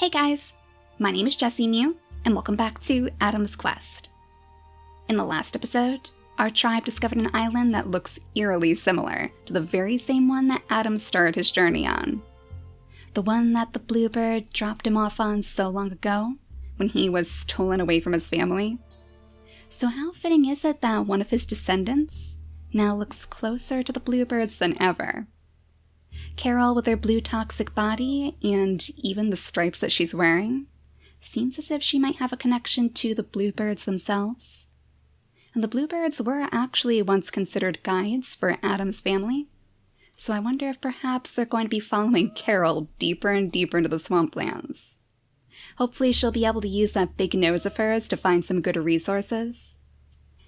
Hey guys, my name is JessiMew, and welcome back to Adam's Quest. In the last episode, our tribe discovered an island that looks eerily similar to the very same one that Adam started his journey on. The one that the bluebird dropped him off on so long ago, when he was stolen away from his family. So how fitting is it that one of his descendants now looks closer to the bluebirds than ever? Carol, with her blue toxic body, and even the stripes that she's wearing, seems as if she might have a connection to the bluebirds themselves. And the bluebirds were actually once considered guides for Adam's family, so I wonder if perhaps they're going to be following Carol deeper and deeper into the swamplands. Hopefully she'll be able to use that big nose of hers to find some good resources.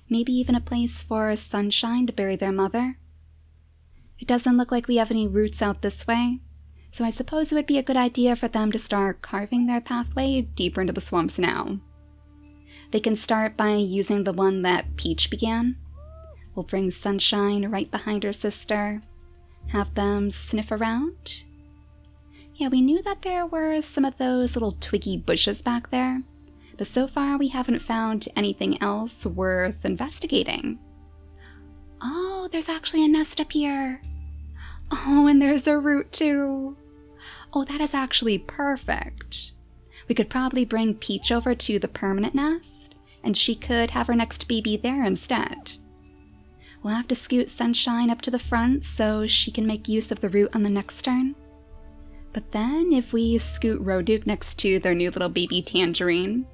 Maybe even a place for Sunshine to bury their mother. It doesn't look like we have any roots out this way, so I suppose it would be a good idea for them to start carving their pathway deeper into the swamps now. They can start by using the one that Peach began. We'll bring Sunshine right behind her sister, have them sniff around. Yeah, we knew that there were some of those little twiggy bushes back there, but so far we haven't found anything else worth investigating. Oh, there's actually a nest up here. Oh, and there's a root too. Oh, that is actually perfect. We could probably bring Peach over to the permanent nest, and she could have her next baby there instead. We'll have to scoot Sunshine up to the front so she can make use of the root on the next turn. But then if we scoot Roduke next to their new little baby Tangerine,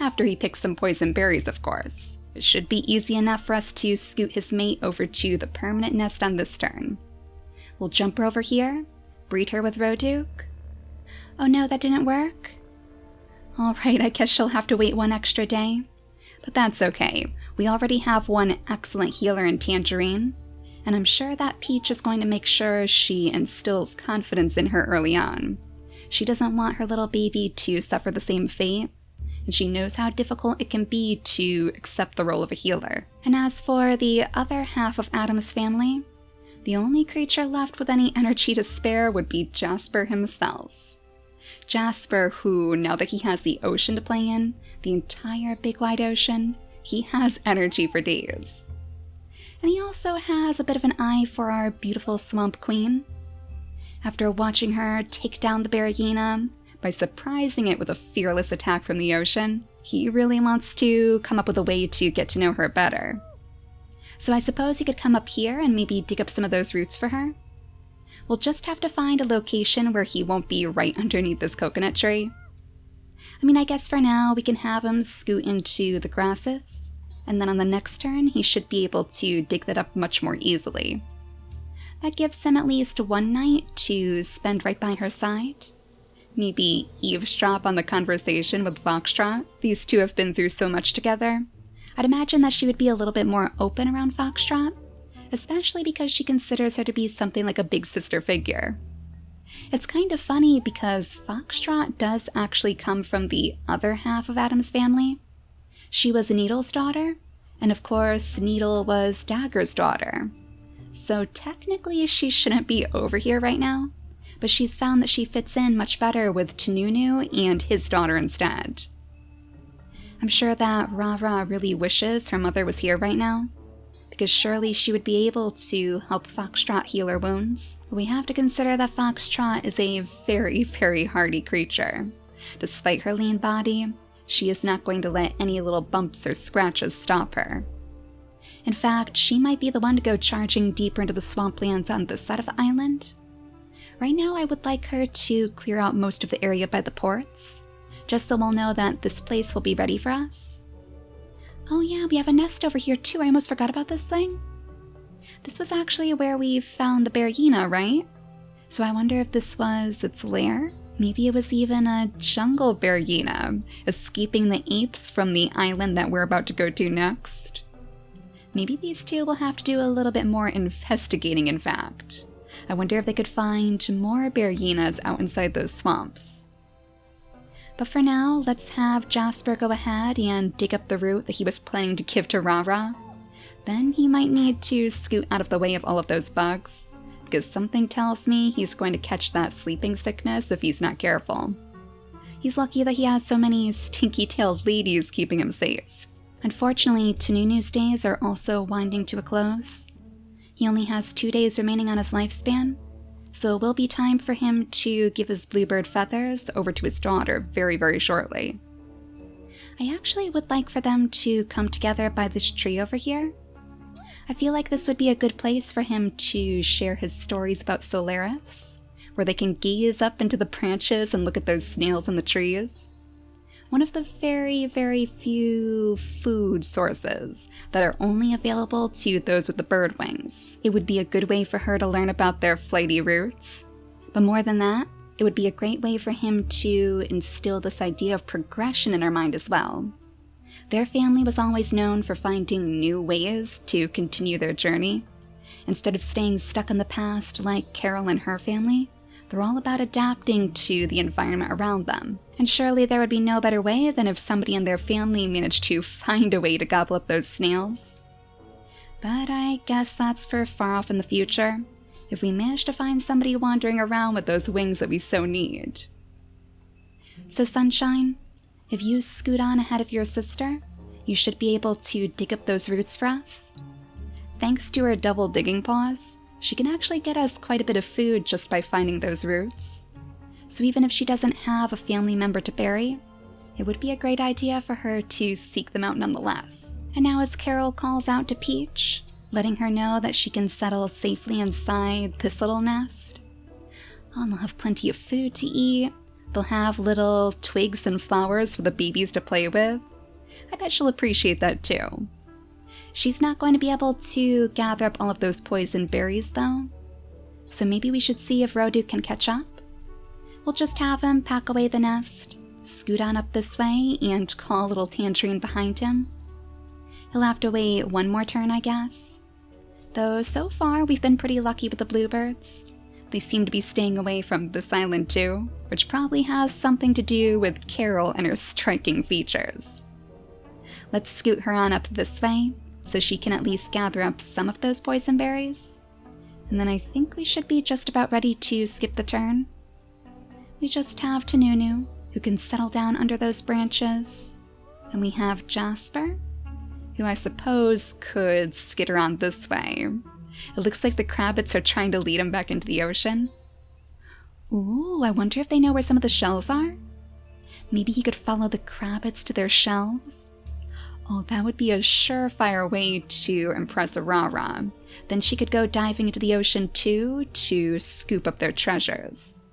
after he picks some poison berries of course, it should be easy enough for us to scoot his mate over to the permanent nest on this turn. We'll jump her over here, breed her with Roduke. Oh no, that didn't work? Alright, I guess she'll have to wait one extra day. But that's okay, we already have one excellent healer in Tangerine, and I'm sure that Peach is going to make sure she instills confidence in her early on. She doesn't want her little baby to suffer the same fate, and she knows how difficult it can be to accept the role of a healer. And as for the other half of Adam's family, the only creature left with any energy to spare would be Jasper himself. Jasper, who, now that he has the ocean to play in, the entire big wide ocean, he has energy for days. And he also has a bit of an eye for our beautiful swamp queen. After watching her take down the Bearyena by surprising it with a fearless attack from the ocean, he really wants to come up with a way to get to know her better. So I suppose he could come up here and maybe dig up some of those roots for her. We'll just have to find a location where he won't be right underneath this coconut tree. I mean, I guess for now we can have him scoot into the grasses, and then on the next turn he should be able to dig that up much more easily. That gives him at least one night to spend right by her side. Maybe eavesdrop on the conversation with Foxtrot. These two have been through so much together. I'd imagine that she would be a little bit more open around Foxtrot, especially because she considers her to be something like a big sister figure. It's kind of funny because Foxtrot does actually come from the other half of Adam's family. She was Needle's daughter, and of course Needle was Dagger's daughter. So technically she shouldn't be over here right now, but she's found that she fits in much better with Tanunu and his daughter instead. I'm sure that Rara really wishes her mother was here right now, because surely she would be able to help Foxtrot heal her wounds. But we have to consider that Foxtrot is a very, very hardy creature. Despite her lean body, she is not going to let any little bumps or scratches stop her. In fact, she might be the one to go charging deeper into the swamplands on this side of the island. Right now I would like her to clear out most of the area by the ports, just so we'll know that this place will be ready for us. Oh yeah, we have a nest over here too. I almost forgot about this thing. This was actually where we found the Bearyena, right? So I wonder if this was its lair? Maybe it was even a jungle Bearyena, escaping the apes from the island that we're about to go to next. Maybe these two will have to do a little bit more investigating, in fact. I wonder if they could find more Bearyenas out inside those swamps. But for now, let's have Jasper go ahead and dig up the root that he was planning to give to Rara. Then he might need to scoot out of the way of all of those bugs, because something tells me he's going to catch that sleeping sickness if he's not careful. He's lucky that he has so many stinky-tailed ladies keeping him safe. Unfortunately, Tununu's days are also winding to a close. He only has 2 days remaining on his lifespan, so it will be time for him to give his bluebird feathers over to his daughter very, very shortly. I actually would like for them to come together by this tree over here. I feel like this would be a good place for him to share his stories about Solaris, where they can gaze up into the branches and look at those snails in the trees. One of the very, very few food sources that are only available to those with the bird wings. It would be a good way for her to learn about their flighty roots. But more than that, it would be a great way for him to instill this idea of progression in her mind as well. Their family was always known for finding new ways to continue their journey. Instead of staying stuck in the past like Carol and her family, they're all about adapting to the environment around them. And surely there would be no better way than if somebody in their family managed to find a way to gobble up those snails. But I guess that's for far off in the future, if we manage to find somebody wandering around with those wings that we so need. So Sunshine, if you scoot on ahead of your sister, you should be able to dig up those roots for us. Thanks to her double digging paws, she can actually get us quite a bit of food just by finding those roots. So even if she doesn't have a family member to bury, it would be a great idea for her to seek them out nonetheless. And now as Carol calls out to Peach, letting her know that she can settle safely inside this little nest, they'll have plenty of food to eat, they'll have little twigs and flowers for the babies to play with. I bet she'll appreciate that too. She's not going to be able to gather up all of those poison berries though, so maybe we should see if Rodu can catch up. We'll just have him pack away the nest, scoot on up this way, and call little Tangerine behind him. He'll have to wait one more turn, I guess. Though so far we've been pretty lucky with the bluebirds. They seem to be staying away from this island too, which probably has something to do with Carol and her striking features. Let's scoot her on up this way, so she can at least gather up some of those poison berries. And then I think we should be just about ready to skip the turn. We just have Tununu, who can settle down under those branches. And we have Jasper, who I suppose could skid around this way. It looks like the Crabbits are trying to lead him back into the ocean. Ooh, I wonder if they know where some of the shells are? Maybe he could follow the Crabbits to their shells? Oh, that would be a surefire way to impress Rara. Then she could go diving into the ocean too to scoop up their treasures.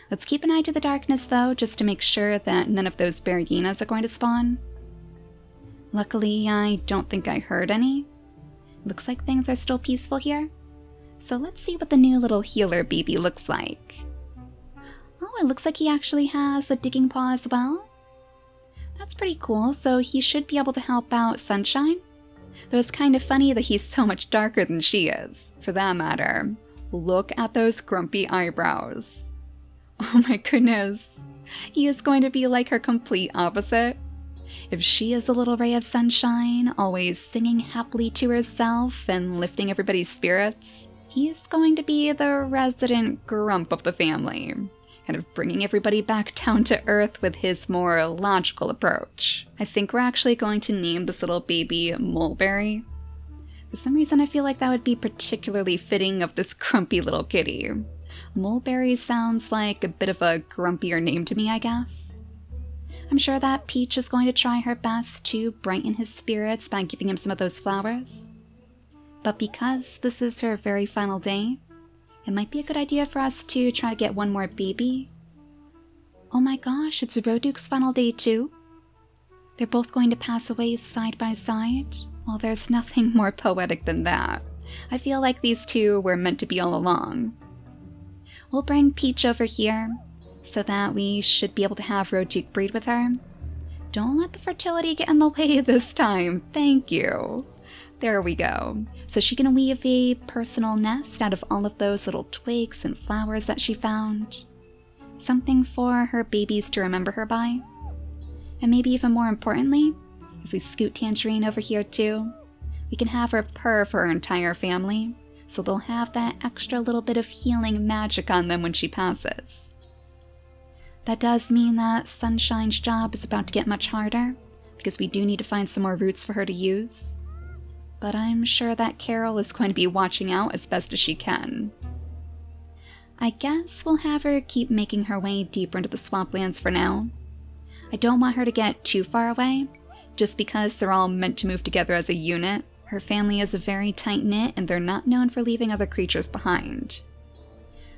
Let's keep an eye to the darkness though, just to make sure that none of those bearyenas are going to spawn. Luckily, I don't think I heard any. Looks like things are still peaceful here. So let's see what the new little healer baby looks like. Oh, it looks like he actually has the digging paw as well. That's pretty cool, so he should be able to help out Sunshine. Though it's kind of funny that he's so much darker than she is. For that matter, look at those grumpy eyebrows. Oh my goodness. He is going to be like her complete opposite. If she is the little ray of sunshine, always singing happily to herself and lifting everybody's spirits, he is going to be the resident grump of the family, kind of bringing everybody back down to earth with his more logical approach. I think we're actually going to name this little baby Mulberry. For some reason I feel like that would be particularly fitting of this grumpy little kitty. Mulberry sounds like a bit of a grumpier name to me, I guess. I'm sure that Peach is going to try her best to brighten his spirits by giving him some of those flowers. But because this is her very final day, it might be a good idea for us to try to get one more baby. Oh my gosh, it's Roduke's final day too? They're both going to pass away side by side? Well, there's nothing more poetic than that. I feel like these two were meant to be all along. We'll bring Peach over here, so that we should be able to have Roduke breed with her. Don't let the fertility get in the way this time, thank you. There we go. So she can weave a personal nest out of all of those little twigs and flowers that she found. Something for her babies to remember her by. And maybe even more importantly, if we scoot Tangerine over here too, we can have her purr for her entire family, so they'll have that extra little bit of healing magic on them when she passes. That does mean that Sunshine's job is about to get much harder, because we do need to find some more roots for her to use. But I'm sure that Carol is going to be watching out as best as she can. I guess we'll have her keep making her way deeper into the swamplands for now. I don't want her to get too far away, just because they're all meant to move together as a unit. Her family is very tight-knit, and they're not known for leaving other creatures behind.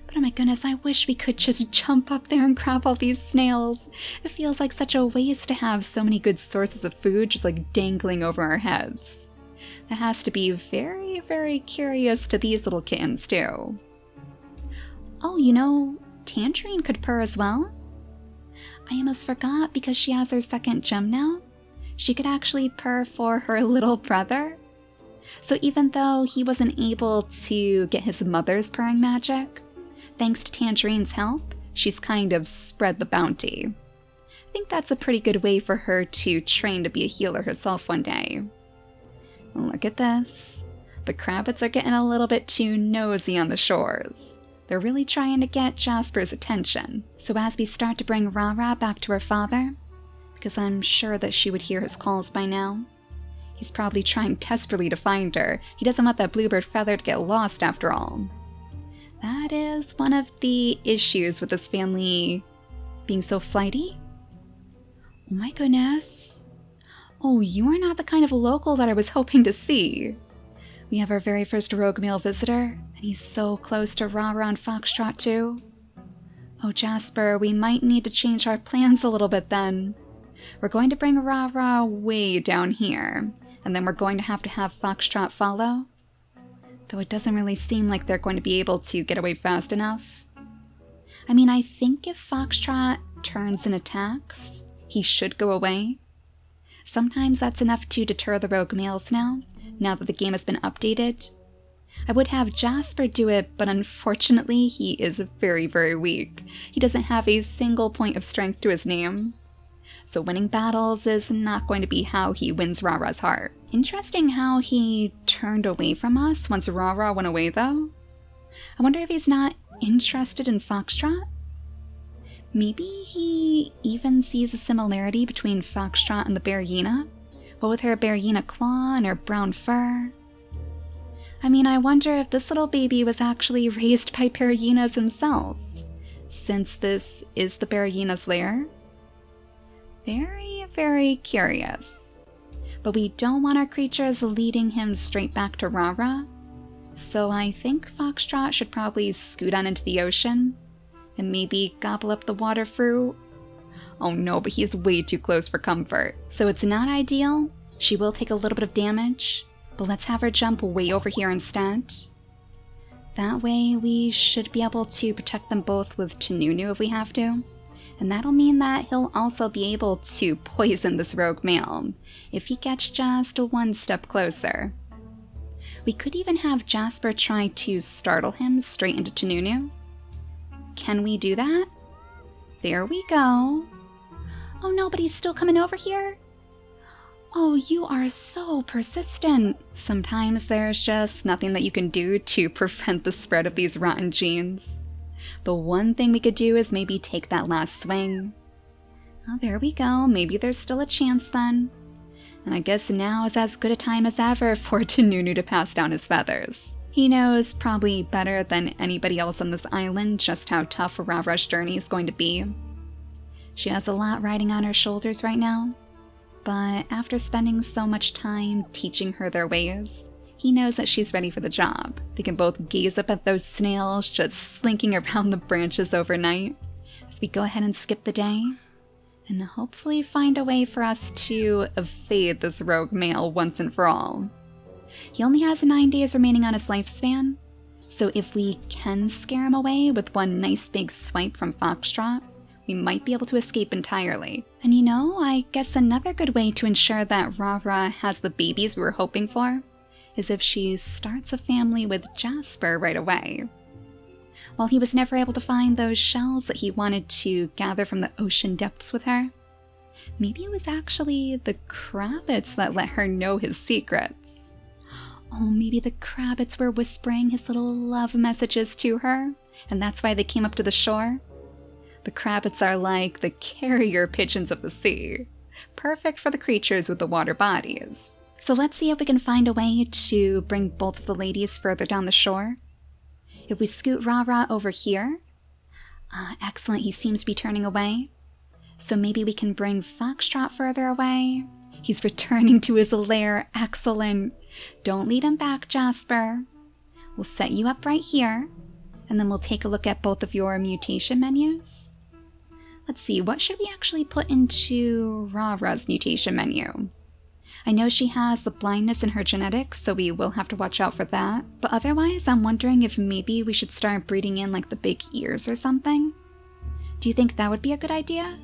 But oh my goodness, I wish we could just jump up there and grab all these snails. It feels like such a waste to have so many good sources of food just like dangling over our heads. That has to be very, very curious to these little kittens too. Oh, you know, Tangerine could purr as well. I almost forgot, because she has her second gem now. She could actually purr for her little brother. So even though he wasn't able to get his mother's purring magic, thanks to Tangerine's help, she's kind of spread the bounty. I think that's a pretty good way for her to train to be a healer herself one day. Look at this. The Crabbits are getting a little bit too nosy on the shores. They're really trying to get Jasper's attention. So as we start to bring Rara back to her father, because I'm sure that she would hear his calls by now. He's probably trying desperately to find her. He doesn't want that bluebird feather to get lost after all. That is one of the issues with this family being so flighty. Oh my goodness. Oh, you are not the kind of local that I was hoping to see. We have our very first rogue male visitor, and he's so close to Rara and Foxtrot too. Oh Jasper, we might need to change our plans a little bit then. We're going to bring Rara way down here, and then we're going to have Foxtrot follow. Though it doesn't really seem like they're going to be able to get away fast enough. I mean, I think if Foxtrot turns and attacks, he should go away. Sometimes that's enough to deter the rogue males now that the game has been updated. I would have Jasper do it, but unfortunately he is very, very weak. He doesn't have a single point of strength to his name. So winning battles is not going to be how he wins Rara's heart. Interesting how he turned away from us once Rara went away though. I wonder if he's not interested in Foxtrot? Maybe he even sees a similarity between Foxtrot and the Bearyena, what with her Bearyena claw and her brown fur. I mean, I wonder if this little baby was actually raised by Bearyenas himself, since this is the Bearyena's lair. Very, very curious. But we don't want our creatures leading him straight back to Rara, so I think Foxtrot should probably scoot on into the ocean and maybe gobble up the water fruit. Oh no, but he's way too close for comfort. So it's not ideal. She will take a little bit of damage, but let's have her jump way over here instead. That way we should be able to protect them both with Tununu if we have to. And that'll mean that he'll also be able to poison this rogue male if he gets just one step closer. We could even have Jasper try to startle him straight into Tununu. Can we do that? There we go. Oh no, but he's still coming over here? Oh, you are so persistent. Sometimes there's just nothing that you can do to prevent the spread of these rotten genes. But one thing we could do is maybe take that last swing. Oh, there we go. Maybe there's still a chance then. And I guess now is as good a time as ever for Tununu to pass down his feathers. He knows probably better than anybody else on this island just how tough Rara's journey is going to be. She has a lot riding on her shoulders right now, but after spending so much time teaching her their ways, he knows that she's ready for the job. They can both gaze up at those snails just slinking around the branches overnight as we go ahead and skip the day, and hopefully find a way for us to evade this rogue male once and for all. He only has 9 days remaining on his lifespan, so if we can scare him away with one nice big swipe from Foxtrot, we might be able to escape entirely. And you know, I guess another good way to ensure that Rara has the babies we were hoping for is if she starts a family with Jasper right away. While he was never able to find those shells that he wanted to gather from the ocean depths with her, maybe it was actually the Crabbits that let her know his secrets. Oh, maybe the Crabbits were whispering his little love messages to her, and that's why they came up to the shore. The crabbits are like the carrier pigeons of the sea, perfect for the creatures with the water bodies. So let's see if we can find a way to bring both of the ladies further down the shore. If we scoot Rara over here, excellent, he seems to be turning away. So maybe we can bring Foxtrot further away. He's returning to his lair, excellent. Don't lead him back, Jasper. We'll set you up right here, and then we'll take a look at both of your mutation menus. Let's see, what should we actually put into Rara's mutation menu? I know she has the blindness in her genetics, so we will have to watch out for that. But otherwise, I'm wondering if maybe we should start breeding in like the big ears or something. Do you think that would be a good idea?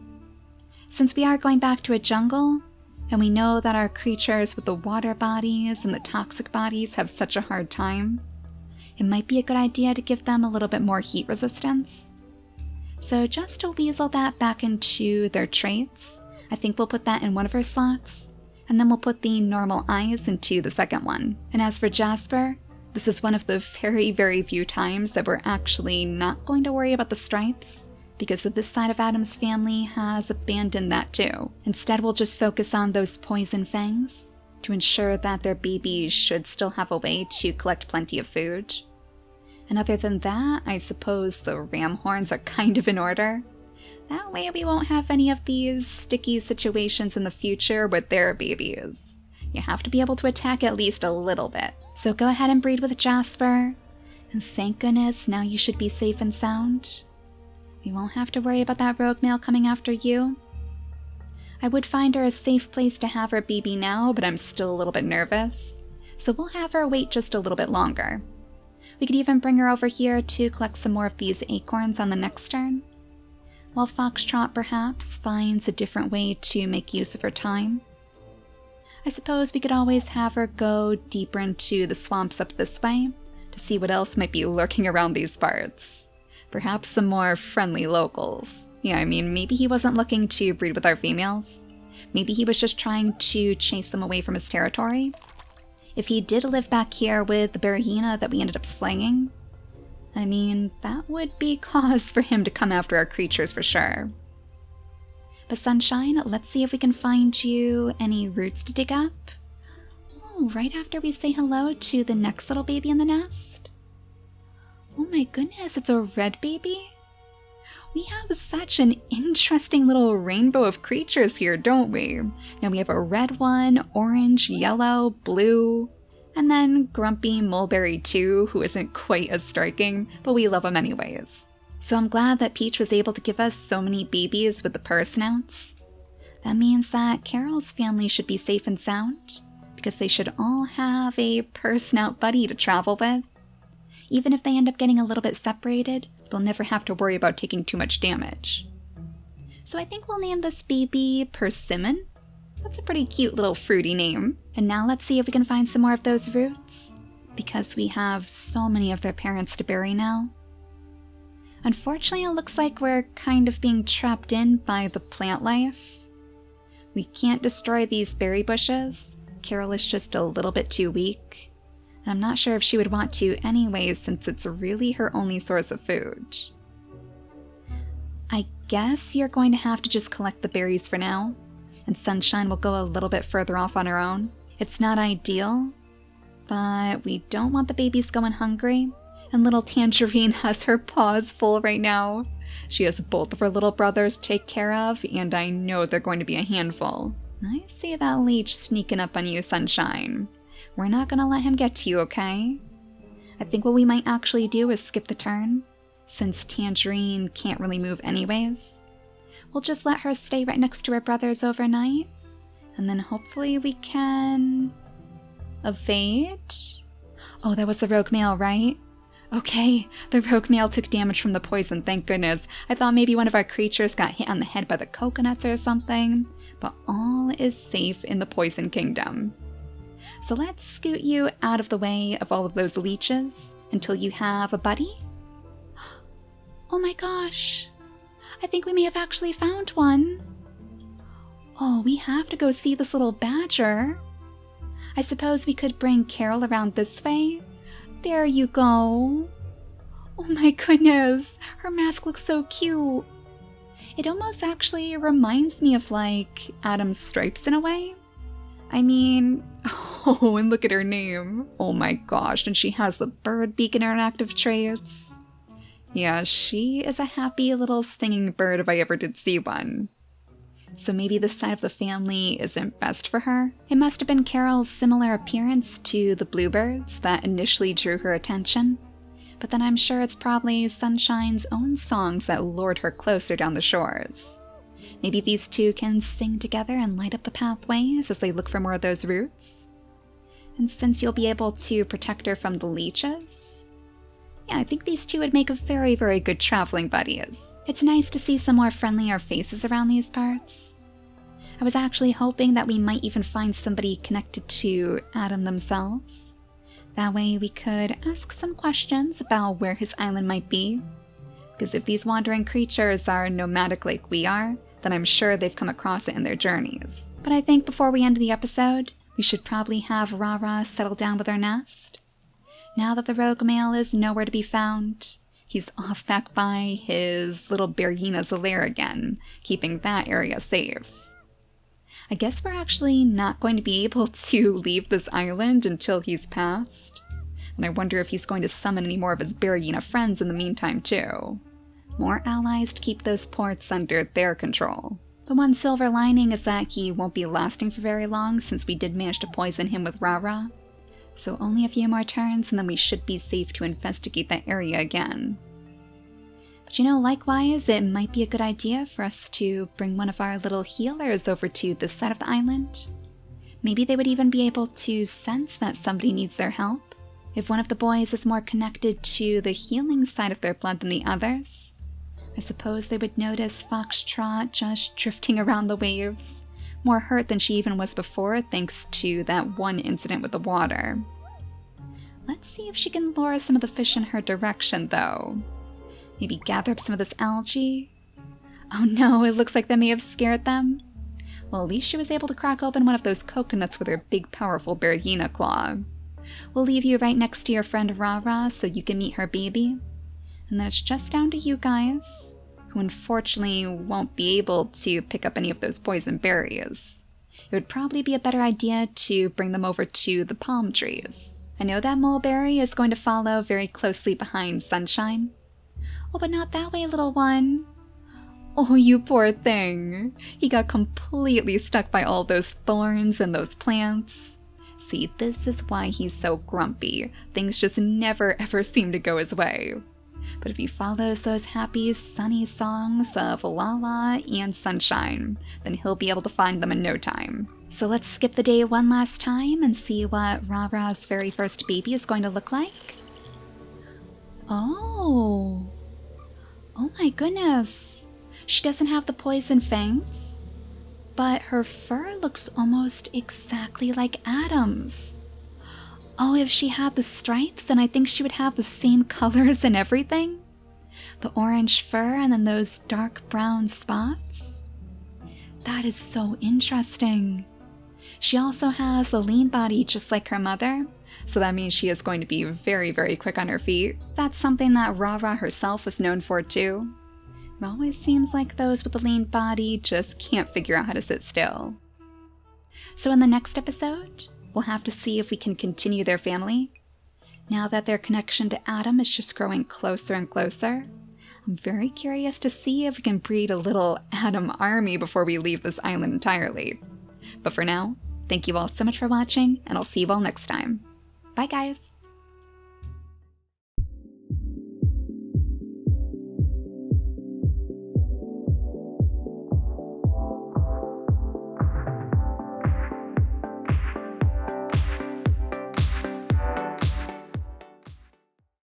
Since we are going back to a jungle, and we know that our creatures with the water bodies and the toxic bodies have such a hard time, it might be a good idea to give them a little bit more heat resistance. So just to weasel that back into their traits, I think we'll put that in one of her slots, and then we'll put the normal eyes into the second one. And as for Jasper, this is one of the very, very few times that we're actually not going to worry about the stripes, because this side of Adam's family has abandoned that too. Instead, we'll just focus on those poison fangs to ensure that their babies should still have a way to collect plenty of food. And other than that, I suppose the ram horns are kind of in order. That way we won't have any of these sticky situations in the future with their babies. You have to be able to attack at least a little bit. So go ahead and breed with Jasper. And thank goodness, now you should be safe and sound. We won't have to worry about that rogue male coming after you. I would find her a safe place to have her baby now, but I'm still a little bit nervous. So we'll have her wait just a little bit longer. We could even bring her over here to collect some more of these acorns on the next turn, while Foxtrot perhaps finds a different way to make use of her time. I suppose we could always have her go deeper into the swamps up this way to see what else might be lurking around these parts. Perhaps some more friendly locals. Yeah, I mean, maybe he wasn't looking to breed with our females. Maybe he was just trying to chase them away from his territory. If he did live back here with the bearyena that we ended up slaying, I mean, that would be cause for him to come after our creatures for sure. But Sunshine, let's see if we can find you any roots to dig up. Oh, right after we say hello to the next little baby in the nest. Oh my goodness, it's a red baby? We have such an interesting little rainbow of creatures here, don't we? Now we have a red one, orange, yellow, blue, and then Grumpy Mulberry too, who isn't quite as striking, but we love him anyways. So I'm glad that Peach was able to give us so many babies with the purr snouts. That means that Carol's family should be safe and sound, because they should all have a purr snout buddy to travel with. Even if they end up getting a little bit separated, they'll never have to worry about taking too much damage. So I think we'll name this baby Persimmon. That's a pretty cute little fruity name. And now let's see if we can find some more of those roots, because we have so many of their parents to bury now. Unfortunately, it looks like we're kind of being trapped in by the plant life. We can't destroy these berry bushes. Carol is just a little bit too weak. And I'm not sure if she would want to anyways, since it's really her only source of food. I guess you're going to have to just collect the berries for now, and Sunshine will go a little bit further off on her own. It's not ideal, but we don't want the babies going hungry, and little Tangerine has her paws full right now. She has both of her little brothers to take care of, and I know they're going to be a handful. I see that leech sneaking up on you, Sunshine. We're not gonna let him get to you, okay? I think what we might actually do is skip the turn, since Tangerine can't really move anyways. We'll just let her stay right next to her brothers overnight, and then hopefully we can evade? Oh, that was the rogue male, right? Okay, the rogue male took damage from the poison, thank goodness. I thought maybe one of our creatures got hit on the head by the coconuts or something, but all is safe in the Poison Kingdom. So let's scoot you out of the way of all of those leeches until you have a buddy. Oh my gosh, I think we may have actually found one. Oh, we have to go see this little badger. I suppose we could bring Carol around this way. There you go. Oh my goodness, her mask looks so cute. It almost actually reminds me of, like, Adam's stripes in a way. I mean, oh, and look at her name. Oh my gosh, and she has the bird beak in her active traits. Yeah, she is a happy little singing bird if I ever did see one. So maybe this side of the family isn't best for her. It must have been Carol's similar appearance to the bluebirds that initially drew her attention. But then I'm sure it's probably Sunshine's own songs that lured her closer down the shores. Maybe these two can sing together and light up the pathways as they look for more of those roots. And since you'll be able to protect her from the leeches, yeah, I think these two would make a very, very good traveling buddies. It's nice to see some more friendlier faces around these parts. I was actually hoping that we might even find somebody connected to Adam themselves. That way we could ask some questions about where his island might be. Because if these wandering creatures are nomadic like we are, then I'm sure they've come across it in their journeys. But I think before we end the episode, we should probably have Rara settle down with her nest. Now that the rogue male is nowhere to be found, he's off back by his little Bearyena's lair again, keeping that area safe. I guess we're actually not going to be able to leave this island until he's passed. And I wonder if he's going to summon any more of his Bearyena friends in the meantime too. More allies to keep those ports under their control. The one silver lining is that he won't be lasting for very long since we did manage to poison him with Rara. So only a few more turns and then we should be safe to investigate that area again. But you know, likewise, it might be a good idea for us to bring one of our little healers over to this side of the island. Maybe they would even be able to sense that somebody needs their help. If one of the boys is more connected to the healing side of their blood than the others, I suppose they would notice Foxtrot just drifting around the waves, more hurt than she even was before thanks to that one incident with the water. Let's see if she can lure some of the fish in her direction though. Maybe gather up some of this algae? Oh no, it looks like that may have scared them. Well, at least she was able to crack open one of those coconuts with her big powerful Bearyena claw. We'll leave you right next to your friend Rara so you can meet her baby. And then it's just down to you guys, who unfortunately won't be able to pick up any of those poison berries. It would probably be a better idea to bring them over to the palm trees. I know that mulberry is going to follow very closely behind Sunshine. Oh, but not that way, little one. Oh, you poor thing. He got completely stuck by all those thorns and those plants. See, this is why he's so grumpy. Things just never ever seem to go his way. But if he follows those happy, sunny songs of Lala and Sunshine, then he'll be able to find them in no time. So let's skip the day one last time and see what Rara's very first baby is going to look like. Oh my goodness. She doesn't have the poison fangs, but her fur looks almost exactly like Adam's. Oh, if she had the stripes, then I think she would have the same colors and everything. The orange fur and then those dark brown spots. That is so interesting. She also has a lean body just like her mother, so that means she is going to be very, very quick on her feet. That's something that Rara herself was known for too. It always seems like those with a lean body just can't figure out how to sit still. So in the next episode, we'll have to see if we can continue their family. Now that their connection to Adam is just growing closer and closer, I'm very curious to see if we can breed a little Adam army before we leave this island entirely. But for now, thank you all so much for watching, and I'll see you all next time. Bye guys!